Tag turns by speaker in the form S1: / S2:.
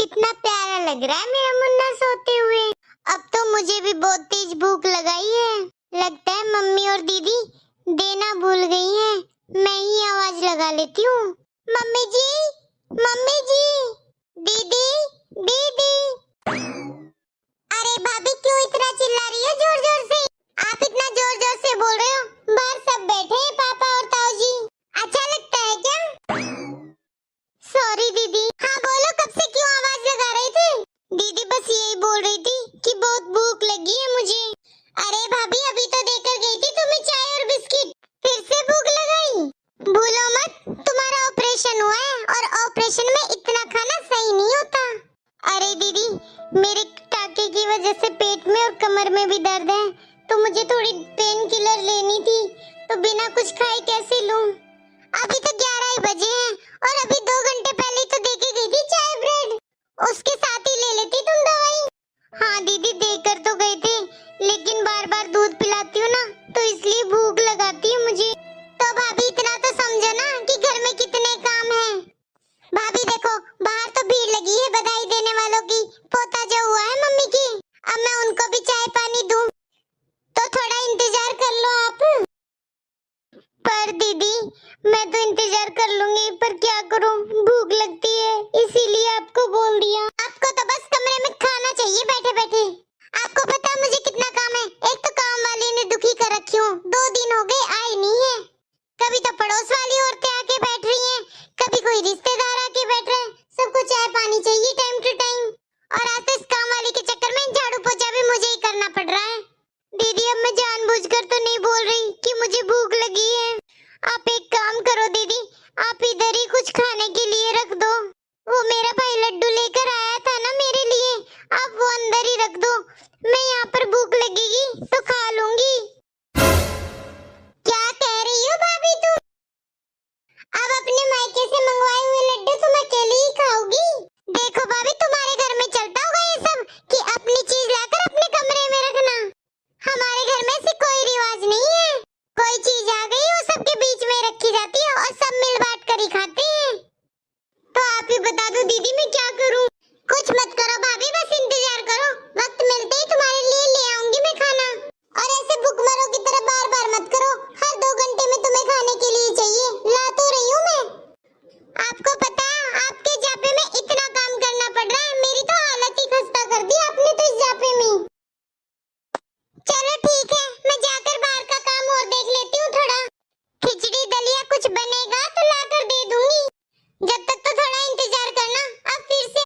S1: कितना प्यारा लग रहा है मेरा मुन्ना सोते हुए। अब तो मुझे भी बहुत तेज भूख लगाई है। लगता है मम्मी और दीदी देना भूल गई हैं। मैं ही आवाज लगा लेती हूँ। मम्मी जी, मम्मी जी, दीदी, दीदी। अरे भाभी क्यों इतना चिल्ला रही हो जोर जोर से? आप इतना जोर जोर से बोल रहे हो? बाहर सब बैठे हैं, पापा और ताऊ जी। अच्छा लगता है क्या? सॉरी दीदी। हाँ बोलो, कब से क्यों आवाज लगा रहे थे? दीदी बस यही बोल रही थी कि बहुत भूख लगी है मुझे। अरे भाभी अभी तो देकर गई थी तुम्हें चाय और बिस्किट, फिर से भूख लगाई? भूलो मत, तुम्हारा ऑपरेशन हुआ है और ऑपरेशन में इतना खाना सही नहीं होता। अरे दीदी, मेरे टाके की वजह से पेट में और कमर में भी दर्द है, तो मुझे थोड़ी पेन किलर लेनी थी, तो बिना कुछ खाए कैसे लूं? अभी तो 11 ही बजे हैं और अभी 2 घंटे पहले तो देके गई थी चाय ब्रेड, उसके साथ ही ले लेती तुम दवाई। हाँ दीदी देकर तो गए थे, लेकिन बार बार दूध पिलाती हूँ ना, तो इसलिए भूख लगाती है मुझे। तो भाभी इतना तो समझो ना कि घर में कितने काम हैं। भाभी देखो, बाहर तो भीड़ लगी है बधाई देने वालों की, पोता जो हुआ है मम्मी की। अब मैं उनको भी चाय पानी दूं, तो थोड़ा इंतजार कर लो आप। पर दीदी मैं तो इंतजार कर लूंगी, पर क्या करूं, भूख लगती है, इसीलिए आपको बोल दिया। आपको तो बस कमरे में खाना चाहिए बैठे बैठे। आपको पता है मुझे कितना काम है? एक तो काम वाली ने दुखी कर रखी हूँ, 2 दिन हो गए आई नहीं है। कभी तो पड़ोस वाली औरतें आके बैठ रही हैं, कभी कोई रिश्तेदार आके बैठ रहे हैं। सबको चाय पानी चाहिए टाइम टू टाइम, और आज तो इस काम वाली के चक्कर में झाड़ू पोछा भी मुझे ही करना पड़ रहा है। दीदी अब मैं जानबूझकर तो नहीं बोल रही कि मुझे भूख लगी है। आप एक काम करो दीदी, आप इधर ही कुछ खाने के लिए रख दो। वो मेरा भाई लड्डू लेकर आया था ना मेरे लिए, आप वो अंदर ही रख दो। मैं यहाँ पर भूख लगेगी तो खा लूंगी।